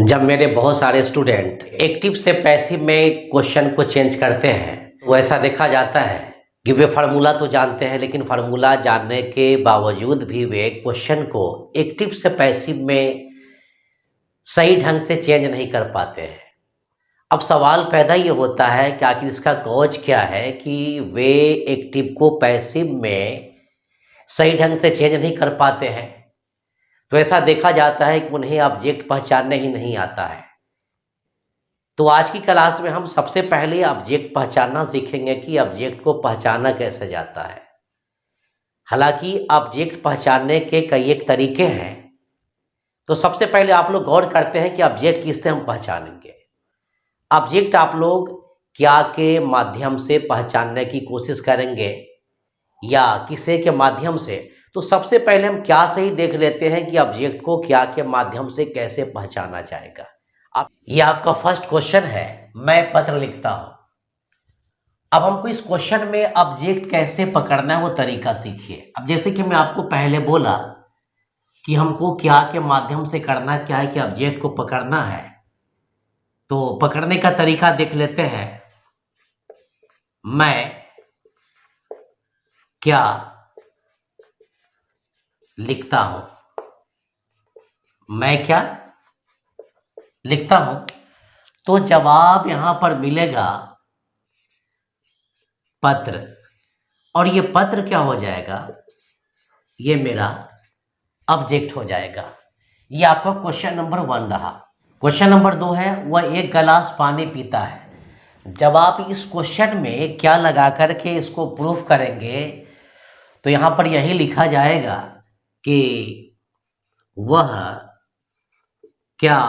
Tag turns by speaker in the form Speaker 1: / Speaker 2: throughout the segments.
Speaker 1: जब मेरे बहुत सारे स्टूडेंट एक्टिव से पैसिव में क्वेश्चन को चेंज करते हैं तो ऐसा देखा जाता है कि वे फार्मूला तो जानते हैं, लेकिन फार्मूला जानने के बावजूद भी वे क्वेश्चन को एक्टिव से पैसिव में सही ढंग से चेंज नहीं कर पाते हैं। अब सवाल पैदा ये होता है कि आखिर इसका कॉज क्या है कि वे एक्टिव को पैसिव में सही ढंग से चेंज नहीं कर पाते हैं। तो ऐसा देखा जाता है कि उन्हें ऑब्जेक्ट पहचानने ही नहीं आता है। तो आज की क्लास में हम सबसे पहले ऑब्जेक्ट पहचानना सीखेंगे कि ऑब्जेक्ट को पहचाना कैसे जाता है। हालांकि ऑब्जेक्ट पहचानने के कई एक तरीके हैं, तो सबसे पहले आप लोग गौर करते हैं कि ऑब्जेक्ट किससे हम पहचानेंगे। ऑब्जेक्ट आप लोग क्या के माध्यम से पहचानने की कोशिश करेंगे या किसे के माध्यम से। तो सबसे पहले हम क्या से ही देख लेते हैं कि ऑब्जेक्ट को क्या के माध्यम से कैसे पहचाना जाएगा। अब ये आपका फर्स्ट क्वेश्चन है, मैं पत्र लिखता हूं। अब हमको इस क्वेश्चन में ऑब्जेक्ट कैसे पकड़ना है वो तरीका सीखिए। अब जैसे कि मैं आपको पहले बोला कि हमको क्या के माध्यम से करना क्या है कि ऑब्जेक्ट को पकड़ना है, तो पकड़ने का तरीका देख लेते हैं। मैं क्या लिखता हूं, मैं क्या लिखता हूं, तो जवाब यहां पर मिलेगा पत्र। और ये पत्र क्या हो जाएगा, ये मेरा ऑब्जेक्ट हो जाएगा। ये आपका क्वेश्चन नंबर 1 रहा। क्वेश्चन नंबर 2 है, वह एक गिलास पानी पीता है। जब आप इस क्वेश्चन में क्या लगा करके इसको प्रूफ करेंगे तो यहां पर यही लिखा जाएगा कि वह क्या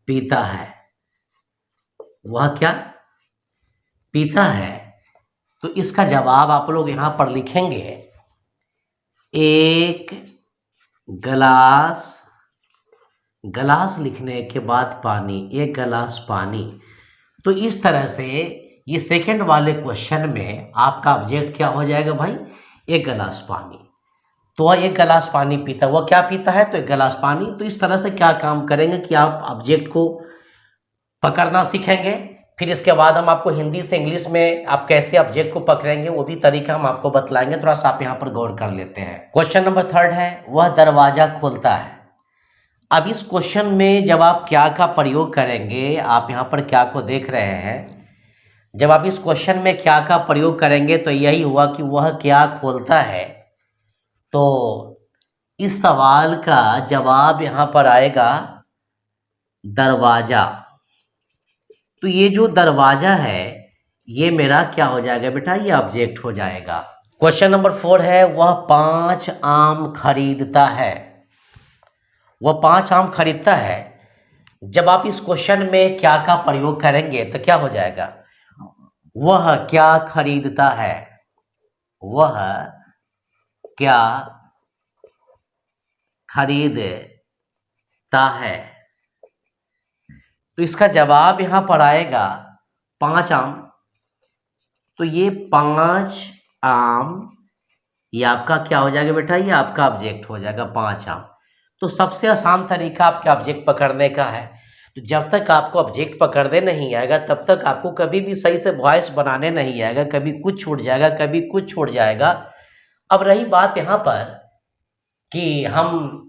Speaker 1: पीता है, वह क्या पीता है। तो इसका जवाब आप लोग यहां पर लिखेंगे एक गिलास, गिलास लिखने के बाद पानी, एक गिलास पानी। तो इस तरह से ये सेकंड वाले क्वेश्चन में आपका ऑब्जेक्ट क्या हो जाएगा भाई, एक गिलास पानी। तो वह एक गिलास पानी पीता, वह क्या पीता है, तो एक गिलास पानी। तो इस तरह से क्या काम करेंगे कि आप ऑब्जेक्ट को पकड़ना सीखेंगे। फिर इसके बाद हम आपको हिंदी से इंग्लिश में आप कैसे ऑब्जेक्ट को पकड़ेंगे वो भी तरीका हम आपको बतलाएंगे। थोड़ा सा आप यहाँ पर गौर कर लेते हैं। क्वेश्चन नंबर 3 है, वह दरवाजा खोलता है। अब इस क्वेश्चन में जब आप क्या का प्रयोग करेंगे, आप यहाँ पर क्या को देख रहे हैं, जब आप इस क्वेश्चन में क्या का प्रयोग करेंगे तो यही हुआ कि वह क्या खोलता है। तो इस सवाल का जवाब यहाँ पर आएगा दरवाजा। तो ये जो दरवाजा है ये मेरा क्या हो जाएगा बेटा, ये ऑब्जेक्ट हो जाएगा। क्वेश्चन नंबर 4 है, वह 5 आम खरीदता है। वह 5 आम खरीदता है। जब आप इस क्वेश्चन में क्या का प्रयोग करेंगे तो क्या हो जाएगा, वह क्या खरीदता है, वह क्या खरीदता है। तो इसका जवाब यहां पर आएगा 5 आम। तो ये 5 आम ये आपका क्या हो जाएगा बेटा, ये आपका ऑब्जेक्ट हो जाएगा 5 आम। तो सबसे आसान तरीका आपके ऑब्जेक्ट पकड़ने का है। तो जब तक आपको ऑब्जेक्ट पकड़ने नहीं आएगा तब तक आपको कभी भी सही से वॉइस बनाने नहीं आएगा। कभी कुछ छूट जाएगा, कभी कुछ छूट जाएगा। अब रही बात यहाँ पर कि हम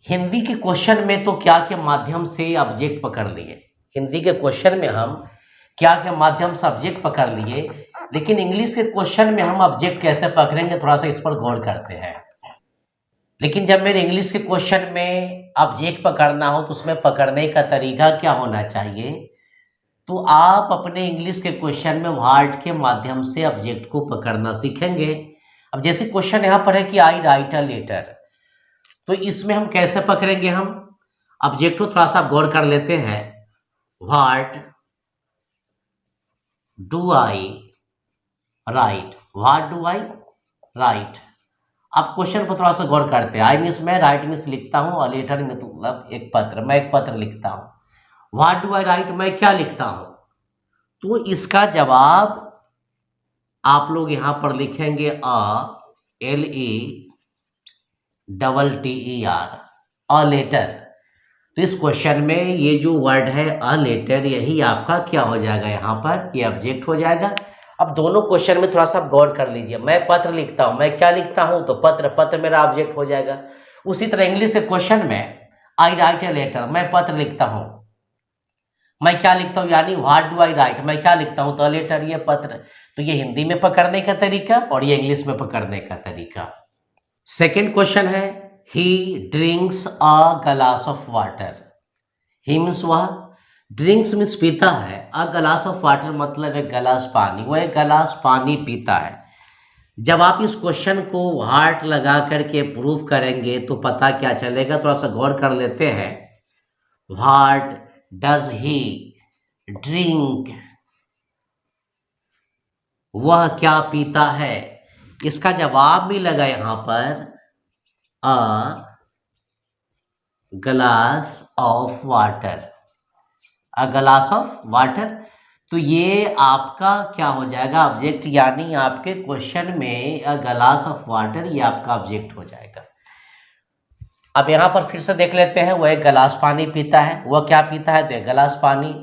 Speaker 1: हिंदी के क्वेश्चन में तो क्या के माध्यम से ऑब्जेक्ट पकड़ लिए, हिंदी के क्वेश्चन में हम क्या के माध्यम से ऑब्जेक्ट पकड़ लिए, लेकिन इंग्लिश के क्वेश्चन में हम ऑब्जेक्ट कैसे पकड़ेंगे थोड़ा सा इस पर गौर करते हैं। लेकिन जब मेरे इंग्लिश के क्वेश्चन में ऑब्जेक्ट पकड़ना हो तो उसमें पकड़ने का तरीका क्या होना चाहिए, तो आप अपने इंग्लिश के क्वेश्चन में वर्ड के माध्यम से ऑब्जेक्ट को पकड़ना सीखेंगे। अब जैसे क्वेश्चन यहाँ पर है कि आई राइट अ लेटर, तो इसमें हम कैसे पकड़ेंगे, हम ऑब्जेक्ट को थोड़ा सा गौर कर लेते हैं। What do I right, what do I right. अब क्वेश्चन पर थोड़ा सा गौर करते हैं। आई मीन्स मैं, राइट मीन्स लिखता हूं, और लेटर मतलब एक पत्र, मैं एक पत्र लिखता हूं। व्हाट डू आई राइट, मैं क्या लिखता हूं। तो इसका जवाब आप लोग यहां पर लिखेंगे LETTER। A letter. तो इस क्वेश्चन में ये जो वर्ड है अ लेटर, यही आपका क्या हो जाएगा, यहाँ पर ये ऑब्जेक्ट हो जाएगा। अब दोनों क्वेश्चन में थोड़ा सा गौर कर लीजिए। मैं पत्र लिखता हूँ, मैं क्या लिखता हूँ, तो पत्र, पत्र मेरा ऑब्जेक्ट हो जाएगा। उसी तरह इंग्लिश के क्वेश्चन में आई राइट ए लेटर, मैं पत्र लिखता हूँ, मैं क्या लिखता हूँ, यानी व्हाट डू आई राइट, मैं क्या लिखता हूँ, तो लेटर, ये पत्र। तो ये हिंदी में पकड़ने का तरीका और ये इंग्लिश में पकड़ने का तरीका। सेकेंड क्वेश्चन है ही drinks a glass of water. He means वह, ड्रिंक्स मीन्स पीता है, अ ग्लास ऑफ वाटर मतलब एक गिलास पानी, वह एक गिलास पानी पीता है। जब आप इस क्वेश्चन को व्हाट लगा करके प्रूव करेंगे तो पता क्या चलेगा, थोड़ा सा गौर कर लेते हैं। व्हाट डज ही ड्रिंक, वह क्या पीता है। इसका जवाब भी लगा यहां पर a glass of water, a glass of water. तो ये आपका क्या हो जाएगा, ऑब्जेक्ट, यानी आपके क्वेश्चन में अ ग्लास ऑफ वाटर ये आपका ऑब्जेक्ट हो जाएगा। अब यहाँ पर फिर से देख लेते हैं, वह एक गिलास पानी पीता है, वह क्या पीता है, तो एक गिलास पानी।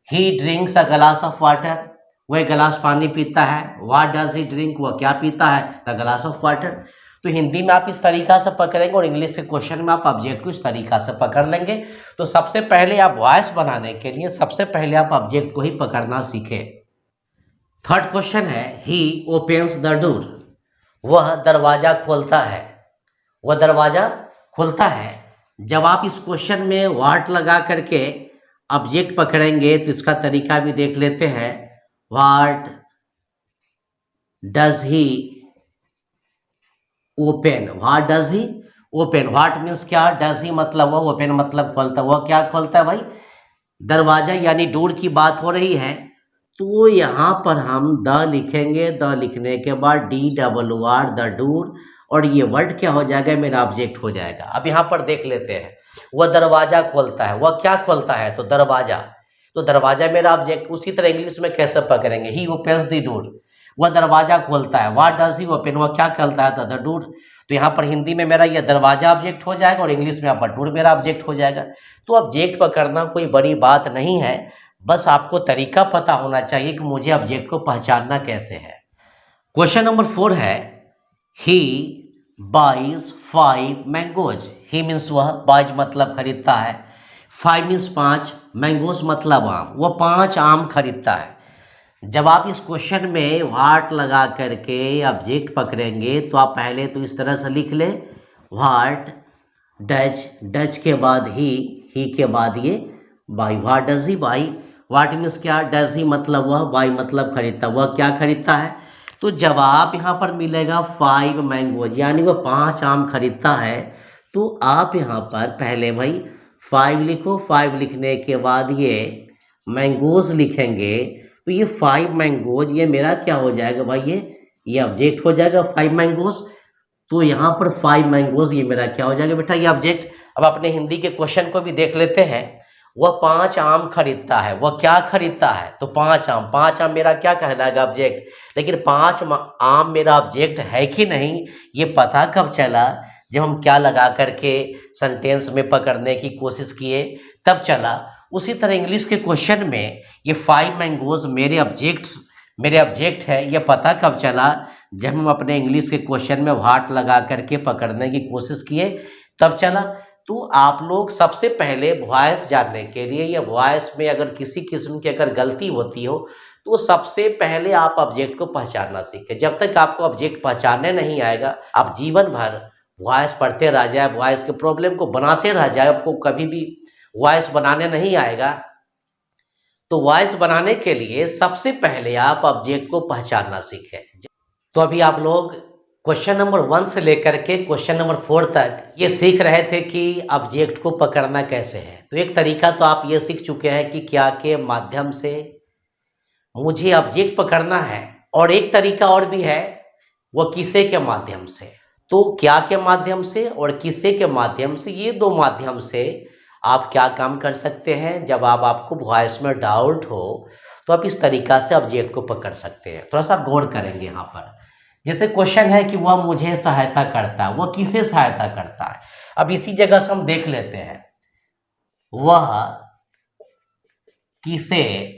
Speaker 1: ही drinks a glass of water, वह गिलास पानी पीता है। व्हाट डज ही ड्रिंक, वह क्या पीता है, द ग्लास ऑफ वाटर। तो हिंदी में आप इस तरीका से पकड़ेंगे और इंग्लिश के क्वेश्चन में आप ऑब्जेक्ट को इस तरीका से पकड़ लेंगे। तो सबसे पहले आप वॉइस बनाने के लिए सबसे पहले आप ऑब्जेक्ट को ही पकड़ना सीखें। थर्ड क्वेश्चन है ही ओपन्स द डोर, वह दरवाजा खोलता है, वह दरवाजा खोलता है। जब आप इस क्वेश्चन में व्हाट लगा करके ऑब्जेक्ट पकड़ेंगे तो इसका तरीका भी देख लेते हैं। What does he open, what does he open, what means क्या, डज ही मतलब वह, ओपन मतलब खोलता, वह क्या खोलता है भाई, दरवाजा, यानी डोर की बात हो रही है। तो यहाँ पर हम द लिखेंगे, द लिखने के बाद DOOR, द डोर, और ये वर्ड क्या हो जाएगा, मेरा ऑब्जेक्ट हो जाएगा। अब यहाँ पर देख लेते हैं, वह दरवाजा खोलता है, वह क्या खोलता है, तो दरवाजा, तो दरवाजा मेरा ऑब्जेक्ट। उसी तरह इंग्लिश में कैसे पकड़ेंगे, ही ओपन्स द डोर, वह दरवाजा खोलता है। व्हाट डज ही ओपन, वह क्या खोलता है, तो द डोर। तो यहाँ पर हिंदी में मेरा यह दरवाजा ऑब्जेक्ट हो जाएगा और इंग्लिश में यहाँ पर डोर मेरा ऑब्जेक्ट हो जाएगा। तो ऑब्जेक्ट पकड़ना कोई बड़ी बात नहीं है, बस आपको तरीका पता होना चाहिए कि मुझे ऑब्जेक्ट को पहचानना कैसे है। क्वेश्चन नंबर 4 है he buys 5 mangoes. He means वह, बाइज मतलब खरीदता है, 5 मीन्स 5, मैंगोज मतलब आम, वह 5 आम खरीदता है। जब आप इस क्वेश्चन में व्हाट लगा करके ऑब्जेक्ट पकड़ेंगे तो आप पहले तो इस तरह से लिख ले, व्हाट डज, डज के बाद ही के बाद ये by, what does he by, what means क्या, डज ही मतलब वह, बाई मतलब खरीदता, वह क्या खरीदता है। तो जवाब यहाँ पर मिलेगा 5 मैंगोज, यानी वह 5 आम खरीदता है। तो आप यहाँ पर पहले भाई 5 लिखो, 5 लिखने के बाद ये मैंगोज लिखेंगे, तो ये 5 मैंगोज ये मेरा क्या हो जाएगा भाई, ये ऑब्जेक्ट हो जाएगा 5 मैंगोज। तो यहाँ पर 5 मैंगोज ये मेरा क्या हो जाएगा बेटा, ये ऑब्जेक्ट। अब अपने हिंदी के क्वेश्चन को भी देख लेते हैं। वह 5 आम खरीदता है, वह क्या खरीदता है, तो 5 आम, 5 आम मेरा क्या कहलाएगा, ऑब्जेक्ट। लेकिन 5 आम मेरा ऑब्जेक्ट है कि नहीं, ये पता कब चला, जब हम क्या लगा करके सेंटेंस में पकड़ने की कोशिश किए, तब चला। उसी तरह इंग्लिश के क्वेश्चन में ये 5 मैंगोज मेरे ऑब्जेक्ट है, ये पता कब चला, जब हम अपने इंग्लिश के क्वेश्चन में व्हाट लगा करके पकड़ने की कोशिश किए, तब चला। तो आप लोग सबसे पहले वॉइस जानने के लिए, या वॉइस में अगर किसी किस्म की अगर गलती होती हो, तो सबसे पहले आप ऑब्जेक्ट को पहचानना सीखें। जब तक आपको ऑब्जेक्ट पहचानने नहीं आएगा, आप जीवन भर वॉइस पढ़ते रह जाए, वॉइस के प्रॉब्लम को बनाते रह जाए, आपको कभी भी वॉइस बनाने नहीं आएगा। तो वॉइस बनाने के लिए सबसे पहले आप ऑब्जेक्ट को पहचानना सीखें। तो अभी आप लोग क्वेश्चन नंबर 1 से लेकर के क्वेश्चन नंबर 4 तक ये सीख रहे थे कि ऑब्जेक्ट को पकड़ना कैसे है। तो एक तरीका तो आप ये सीख चुके हैं कि क्या के माध्यम से मुझे ऑब्जेक्ट पकड़ना है, और एक तरीका और भी है, वो किसे के माध्यम से। तो क्या के माध्यम से और किसे के माध्यम से, ये 2 माध्यम से आप क्या काम कर सकते हैं। जब आपको वॉइस में डाउट हो तो आप इस तरीका से ऑब्जेक्ट को पकड़ सकते हैं। थोड़ा सा गौर करेंगे यहाँ पर। जैसे क्वेश्चन है कि वह मुझे सहायता करता है, वह किसे सहायता करता है। अब इसी जगह से हम देख लेते हैं, वह किसे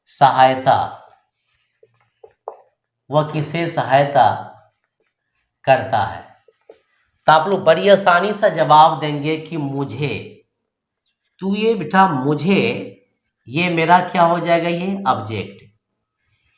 Speaker 1: सहायता, वह किसे सहायता करता है। तो आप लोग बड़ी आसानी से जवाब देंगे कि मुझे। तो ये बेटा मुझे, ये मेरा क्या हो जाएगा, ये ऑब्जेक्ट।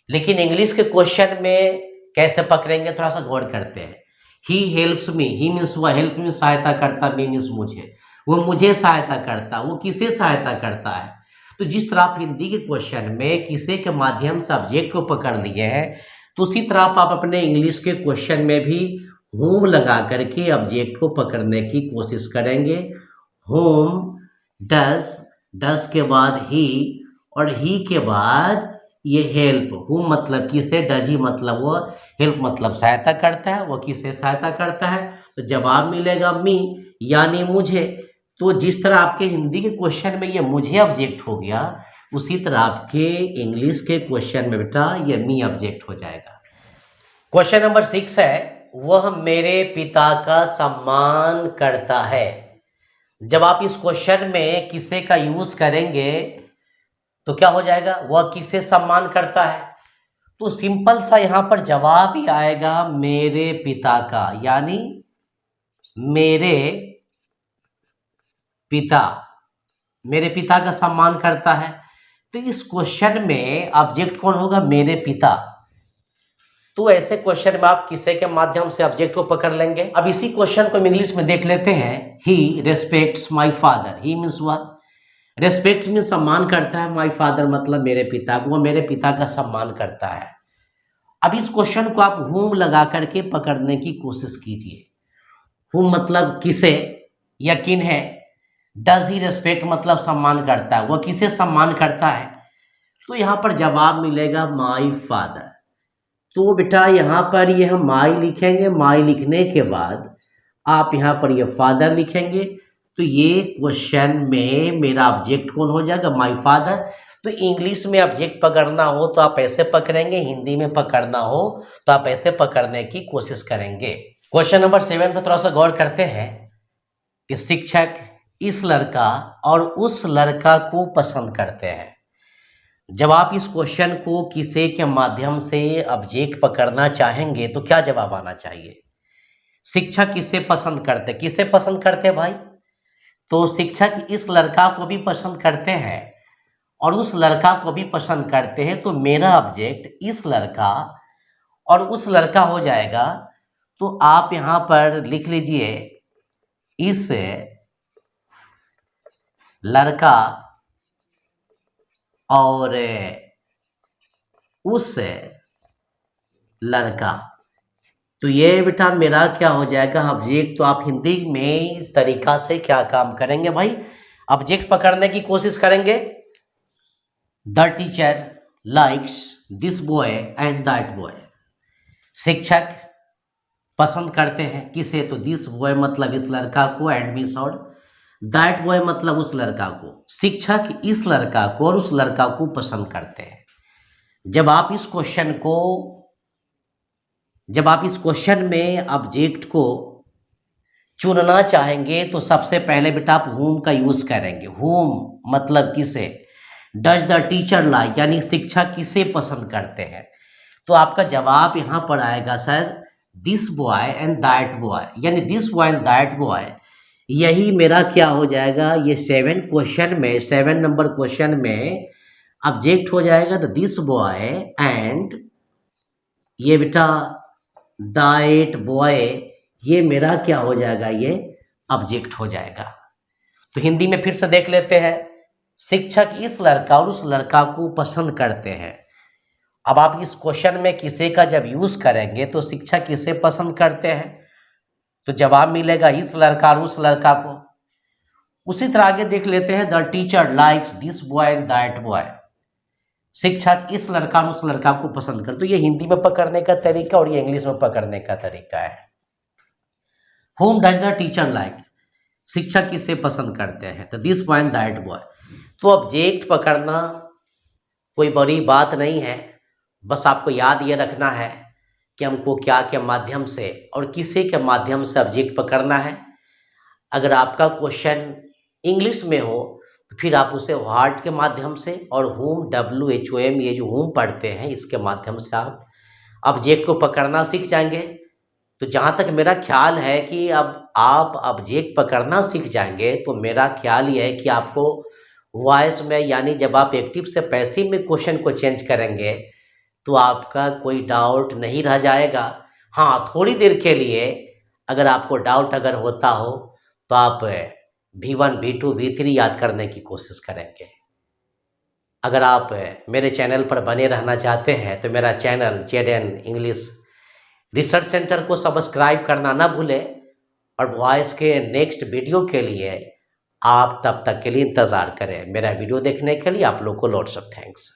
Speaker 1: लेकिन इंग्लिश के क्वेश्चन में कैसे पकड़ेंगे, थोड़ा सा गौर करते हैं। He helps me, he means वह, हेल्प में सहायता करता, मी मीन्स मुझे, वो मुझे सहायता करता, वो किसे सहायता करता है। तो जिस तरह आप हिंदी के क्वेश्चन में किसे के माध्यम से ऑब्जेक्ट को पकड़ लिए हैं, तो उसी तरह आप अपने इंग्लिश के क्वेश्चन में भी होम लगा करके ऑब्जेक्ट को पकड़ने की कोशिश करेंगे। होम डस, डस के बाद ही, और ही के बाद ये हेल्प। हु मतलब किसे, डज ही मतलब वो, हेल्प मतलब सहायता करता है, वो किसे सहायता करता है। तो जवाब मिलेगा मी, यानी मुझे। तो जिस तरह आपके हिंदी के क्वेश्चन में ये मुझे ऑब्जेक्ट हो गया, उसी तरह आपके इंग्लिश के क्वेश्चन में बेटा ये मी ऑब्जेक्ट हो जाएगा। क्वेश्चन नंबर 6 है, वह मेरे पिता का सम्मान करता है। जब आप इस क्वेश्चन में किसे का यूज करेंगे तो क्या हो जाएगा, वह किसे सम्मान करता है। तो सिंपल सा यहां पर जवाब ही आएगा मेरे पिता का, यानी मेरे पिता, मेरे पिता का सम्मान करता है। तो इस क्वेश्चन में ऑब्जेक्ट कौन होगा, मेरे पिता। तो ऐसे क्वेश्चन में आप किसे के माध्यम से ऑब्जेक्ट को पकड़ लेंगे। अब इसी क्वेश्चन को हम इंग्लिश में देख लेते हैं। He respects my father, he means वह, रेस्पेक्ट मीन्स सम्मान करता है, माई फादर मतलब मेरे पिता को, वो मेरे पिता का सम्मान करता है। अब इस क्वेश्चन को आप हुम लगा करके पकड़ने की कोशिश कीजिए। हुम मतलब किसे या किन है, डज ही रेस्पेक्ट मतलब सम्मान करता है, वह किसे सम्मान करता है। तो यहां पर जवाब मिलेगा माई फादर। तो बेटा यहाँ पर ये हम माई लिखेंगे, माई लिखने के बाद आप यहाँ पर ये फादर लिखेंगे। तो ये क्वेश्चन में मेरा ऑब्जेक्ट कौन हो जाएगा, माई फादर। तो इंग्लिश में ऑब्जेक्ट पकड़ना हो तो आप ऐसे पकड़ेंगे, हिंदी में पकड़ना हो तो आप ऐसे पकड़ने की कोशिश करेंगे। क्वेश्चन नंबर 7 पे थोड़ा सा गौर करते हैं कि शिक्षक इस लड़का और उस लड़का को पसंद करते हैं। जब आप इस क्वेश्चन को किसे के माध्यम से ऑब्जेक्ट पकड़ना चाहेंगे तो क्या जवाब आना चाहिए। शिक्षक किसे पसंद करते, किसे पसंद करते हैं भाई, तो शिक्षक इस लड़का को भी पसंद करते हैं और उस लड़का को भी पसंद करते हैं। तो मेरा ऑब्जेक्ट इस लड़का और उस लड़का हो जाएगा। तो आप यहां पर लिख लीजिए, इस लड़का और उस लड़का। तो ये बेटा मेरा क्या हो जाएगा ऑब्जेक्ट। तो आप हिंदी में इस तरीका से क्या काम करेंगे भाई, ऑब्जेक्ट पकड़ने की कोशिश करेंगे। The teacher likes this boy and that boy. शिक्षक पसंद करते हैं किसे, तो दिस बॉय मतलब इस लड़का को, एंड मीन्स और, दैट बॉय मतलब उस लड़का को। शिक्षक इस लड़का को और उस लड़का को पसंद करते हैं। जब आप इस क्वेश्चन में ऑब्जेक्ट को चुनना चाहेंगे तो सबसे पहले बेटा आप whom का यूज करेंगे। whom मतलब किसे, डज द टीचर लाइक यानी शिक्षक किसे पसंद करते हैं। तो आपका जवाब यहां पर आएगा sir this boy and that boy, यानी this boy and that boy. यही मेरा क्या हो जाएगा, ये 7 नंबर क्वेश्चन में ऑब्जेक्ट हो जाएगा। तो दिस बॉय एंड ये बेटा दैट बॉय, ये मेरा क्या हो जाएगा, ये ऑब्जेक्ट हो जाएगा। तो हिंदी में फिर से देख लेते हैं। शिक्षक इस लड़का और उस लड़का को पसंद करते हैं। अब आप इस क्वेश्चन में किसे का जब यूज करेंगे तो शिक्षक किसे पसंद करते हैं, तो जवाब मिलेगा इस लड़का और उस लड़का को। उसी तरह आगे देख लेते हैं, the teacher likes this boy and that boy. शिक्षक इस लड़का और उस लड़का को पसंद करते। तो ये हिंदी में पकड़ने का तरीका और ये इंग्लिश में पकड़ने का तरीका है। whom does the teacher like, शिक्षक किसे पसंद करते हैं, तो this boy and that boy. तो ऑब्जेक्ट पकड़ना कोई बड़ी बात नहीं है। बस आपको याद ये रखना है कि हमको क्या के माध्यम से और किसी के माध्यम से ऑब्जेक्ट पकड़ना है। अगर आपका क्वेश्चन इंग्लिश में हो तो फिर आप उसे व्हाट के माध्यम से और whom WHOM ये जो whom पढ़ते हैं इसके माध्यम से आप ऑब्जेक्ट को पकड़ना सीख जाएंगे। तो जहाँ तक मेरा ख्याल है कि अब आप ऑब्जेक्ट पकड़ना सीख जाएंगे तो मेरा ख्याल ये है कि आपको वॉइस में यानी जब आप एक्टिव से पैसिव में क्वेश्चन को चेंज करेंगे तो आपका कोई डाउट नहीं रह जाएगा। हाँ, थोड़ी देर के लिए अगर आपको डाउट अगर होता हो तो आप V1 V2 V3 याद करने की कोशिश करेंगे। अगर आप मेरे चैनल पर बने रहना चाहते हैं तो मेरा channel ZN English research centre को सब्सक्राइब करना ना भूलें और वॉइस के नेक्स्ट वीडियो के लिए आप तब तक के लिए इंतज़ार करें। मेरा वीडियो देखने के लिए आप लोग को लॉट्स ऑफ थैंक्स।